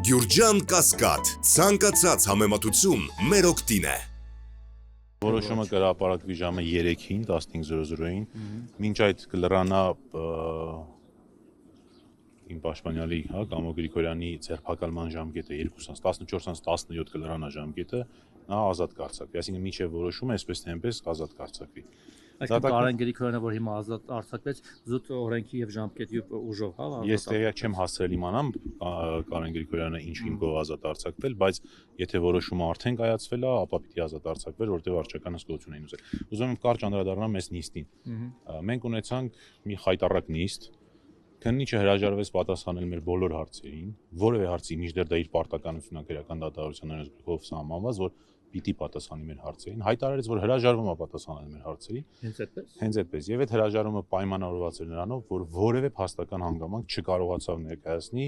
Գյուրջան Կասկադ, ցանկացած համեմատություն մեր օգտին է։ Որոշումը կհրապարակվի ժամը 3-ին, 15:00-ին, մինչ այդ կլրանա իմ պաշտպանյալի, Կամո Գրիգորյանի ձերբակալման ժամկետը 14:17 կլրանա ժամկետը, նա ազատ կարձակվի, այսինքն մինչև որոշումը այսպես թե այնպես ազատ կարձակվի։ Այսինքն Կարեն Գրիգորյանը, որ հիմա ազատ արձակվեց, զուտ օրենքի եւ ժամկետի ուժով, հա։ Ես տեղյակ չեմ հասցրել իմանամ Կարեն Գրիգորյանը ինչ հիմքով ազատ արձակվել, բայց եթե որոշումը արդեն կայացվել է, ապա պիտի ազատ արձակվեր, որտեղ վարչական հսկողություն էին ուզել։ Ուզում եմ կարճ անդրադառնամ այս նիստին։ Մենք ունեցանք մի խայտառակ նիստ, քննիչը հրաժարվեց պատասխանել մեր բոլոր հարցերին, որևէ հարցի, մինչդեռ դա իր պարտականությունն է քրեական դատավարության օրենսգրքով սահմանված, որ պիտի պատասխանի մեր հարցերին, հայտարարեց, որ հրաժարվում է պատասխանել մեր հարցերին։ Հենց այդպես։ Եվ այդ հրաժարումը պայմանավորված էր նրանով, որ որևէ փաստական հանգամանք չկարողացավ ներկայացնի,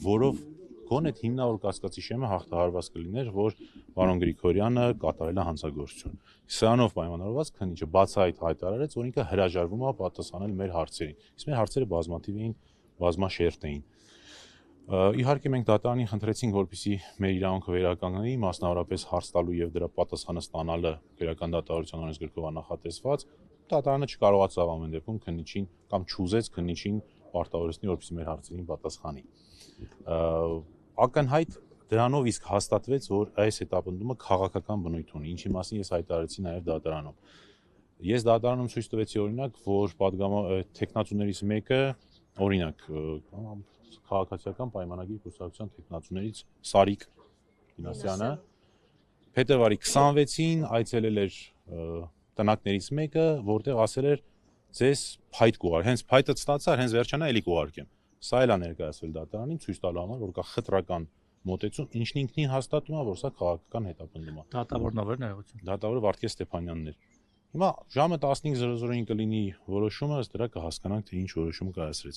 որով գոնե հիմնավոր կասկածի շեմը հաղթահարված կլիներ, որ պարոն Գրիգորյանը կատարել է հանցագործություն։ Սրանով պայմանավորված քննիչը բացահայտ հայտարարեց, որ ինքը հրաժարվում է պատասխանել մեր հարցերին։ Իսկ մեր հարցերը բազմաթիվ էին, բազմաշերտ էին։ Իհարկե մենք դատարանին խնդրեցինք, որպեսզի մեր իրավունքը վերականգնի, մասնավորապես հարց տալու եւ դրա պատասխանը ստանալը քրեական դատավարության օրենսգրքով նախատեսված, դատարանը չկարողացավ ամեն դեպքում քննիչին կամ չուզեց քննիչին պարտավորեցնել, որպեսզի մեր հարցերին պատասխանի։ Ակնհայտ դրանով իսկ հաստատվեց, որ այս հետապնդումը քաղաքական բնույթ ունի, ինչի մասին ես հայտարարեցի նաեւ դատարանում։ Ես դատարանում ցույց տվեցի օրինակ, որ տեխնացուներից մեկը, օրինակ, քաղաքացիական պայմանագիր կուսակցության տեխնացուներից Սարիկ Գինասյանը փետրվարի 26-ին այցելել էր տնակներից մեկը, որտեղ ասել էր ձեզ փայտ կուղարկեմ, հենց փայտը ստացա, հենց վերջանա էլի կուղարկեմ։ Սա էլ է ներկայացվել դատարանին ցույց տալու համար, որ կա խտրական մոտեցում, ինչն ինքնին հաստատում է, որ սա քաղաքական հետապնդում է։ Դատավորն ով էր ներողություն։ Դատավորը Վարդգես Ստեփանյանն էր։ Հիմա ժամը 15:00-ին կլինի որոշումը, ըստ դրա կհասկանանք, թե ինչ որոշում կայացրեց։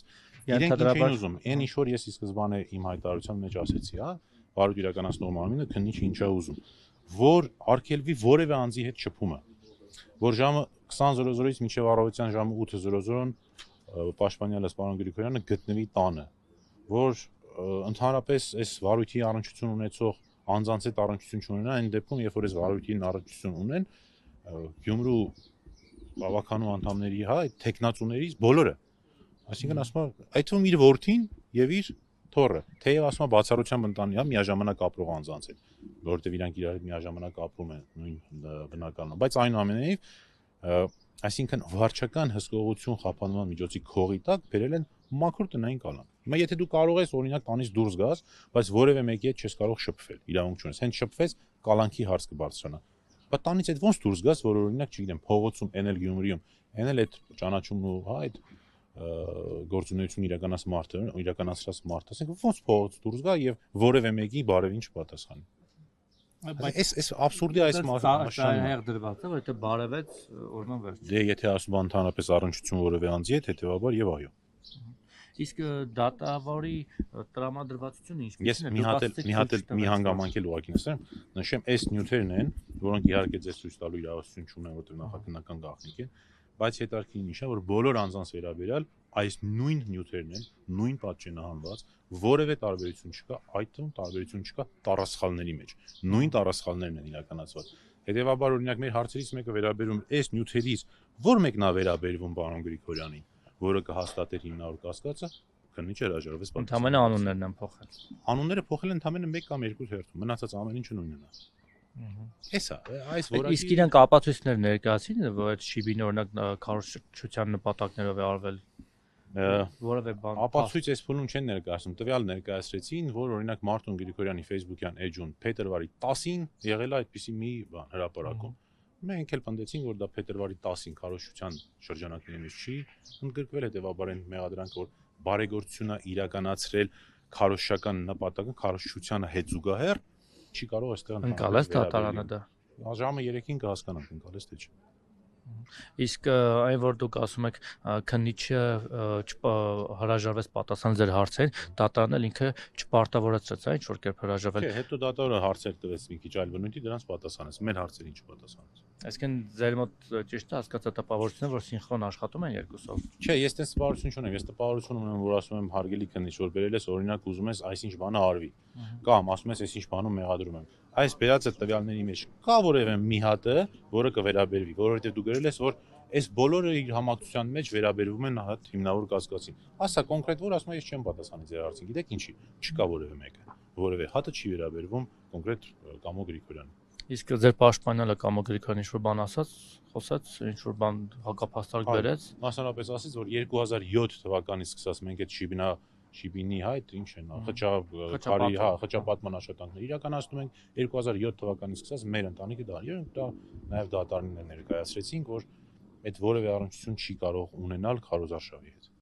Իրենք ինչ են ուզում, այն ինչ որ ես ի սկզբանե իմ հայտարարության մեջ ասեցի, հա, վարույթ իրականացնող մարմինը քննիչը ինչ է ուզում, որ արգելվի որևէ անձի հետ շփումը, որ ժամը 20:00-ից մինչև առավոտյան ժամը 8:00 պաշտպանյալս պարոն Գրիգորյանը գտնվի տանը, որ ընդհանրապես այս վարույթի առնչություն ունեցող անձանց հետ առնչություն չունենա, այն դեպքում, երբ որ այս վարույթին առնչություն ունեն, Գյումրու բավականու անդամների, հա, այդ տեխնացուներից բոլորը, այսինքն ասում է, այդ թվում իր որդին եւ իր թոռը, թեև ասում է բացառությամբ ընտանի, հա, միաժամանակ ապրող անձանց հետ, որովհետեւ իրանք իրար հետ միաժամանակ ապրում են նույն բնակարանում, բայց այնուամենայնիվ, այսինքն վարչական հսկողություն խափանման միջոցի քողի տակ բերել են մաքուր տնային կալանք։ Հիմա եթե դու կարող ես օրինակ տանից դուրս գաս, բայց որևէ մեկի հետ չես կարող շփվել, իրավունք չունես, հենց շփվես, կալանքի հարց կբարձրանա։ Բայց տանից այդ ոնց դուրս գաս, որ օրինակ, չգիտեմ, փողոցում, էնել Գյումրիում, էնել այդ ճանաչումն ու, հա, այդ գործունեություն իրականացրած մարդը, ասենք ոնց փողոց դուրս գա եւ որևէ մեկի բարևին չպատասխանի։ Բայց այս աբսուրդի այս մասշտաբը հեղ դրված է, որովհետեւ բարևեց օրնան վերջ։ Դե եթե ասում են ընդհանրապես առնչություն որևէ անձի հետ, հետեւաբար եւ այո։ Իսկ դատավորի տրամադրվածությունը ինչպես է։ Ես մի հանգամանք էլ ուղղակի նշեմ, այս նյութերն են, որոնք իհարկե ձեզ ցույց տալու իրավասություն չունեն, որտեղ նախաքննական գաղտնիք է, բայց հետաքրքիր նշա, որ բոլոր անձանց վերաբերյալ այս նույն նյութերն են, նույն պատճենահանված, որևէ տարբերություն չկա, այդ թվում տարբերություն չկա տառասխալների մեջ։ Նույն տառասխալներն են իրականացված։ Հետևաբար օրինակ մեր հարցերից մեկը վերաբերում այս նյութերից, որ մեկն է վերաբերվում պարոն Գրիգորյանին, որը կհաստատեր հիմնավոր կասկածը, քննիչը հրաժարվեց պատասխանել։ Ընդամենը անուններն են փոխել։ Անունները փոխել են ընդամենը 1 կամ 2 հերթում, մնացած ամեն ինչը նույնն է։ Էսա, այս որակի Իսկ իրանք ապացույցներ ներկայացին, որ այդ շիբին օրինակ քարոզչության նպատակներով է արվել որևէ բան։ Ապացույց այս փուլում չեն ներկայացնում, տվյալ ներկայացրեցին, որ օրինակ Մարտուն Գրիգորյանի Facebook-յան էջում փետրվարի 10-ին եղել է այդպիսի մի բան հրապարակում։ Մենք էլ պնդեցինք, որ դա փետրվարի 10-ին քարոզչության շրջանակների մեջ չի ընդգրկվել, հետեւաբար այն մեղադրանքը, որ բարեգործությունը իրականացրել քարոզչական նպատակը քարոզչությանը հետ զուգահեռ չի կարող այստեղ ընկալես դատարանը դա։ Ժամը 3-ին կհասկանանք ընկալես թե չէ։ Իսկ այն որ դուք ասում եք քննիչը հրաժարվեց պատասխանել ձեր հարցերին, դատարանն էլ ինքը չպարտավորեցրեց, այն ինչ որ կերպ հրաժարվել։ Չէ, հետո դատարանը հարցեր տվեց մի քիչ այլ բնույթի, դրանց պատասխանեց, մեր հարցերին չպատասխանեց։ Այսինքն ձեր մոտ ճիշտ է հասկացա տպավորությունն է, որ սինխրոն աշխատում են երկուսով։ Չէ, ես տես տպավորություն չունեմ, ես տպավորություն ունեմ, որ ասում եմ հարգելի քննիչ, որ բերել ես օրինակ ուզում ես այսինչ բանը արվի։ Կամ ասում ես այսինչ բանում մեղադրում եմ։ Այս բերած այդ տվյալների մեջ կա որևէ մի հատը, որը կվերաբերվի, որովհետև դու գրել ես, որ այս բոլորը իր համակցության մեջ վերաբերվում են հատ հիմնավոր կասկածին։ Ասա կոնկրետ որ ասում եմ ես չեմ պատասխանի ձեր հարցին, գիտեք ինչի։ Չկա որևէ մեկը, որևէ հատը չի վերաբերվում կոնկրետ Կամո Գրիգորյանին։ Իսկ ձեր պաշտպանյալը Կամո Գրիգորյանը ինչ-որ բան ասաց, խոսաց, ինչ-որ բան հակափաստարկ բերեց։ Մասնավորապես ասից, որ 2007 թվականից սկսած մենք այդ Շիբինի այդ ինչ են, խճապատման աշխատանքներ իրականացնում ենք 2007 թվականից սկսած մեր ընտանիքը դա նաև դատարանին ներկայացրեցինք, որ այդ որևէ առնչություն չի կարող ունենալ քարոզարշավի հետ։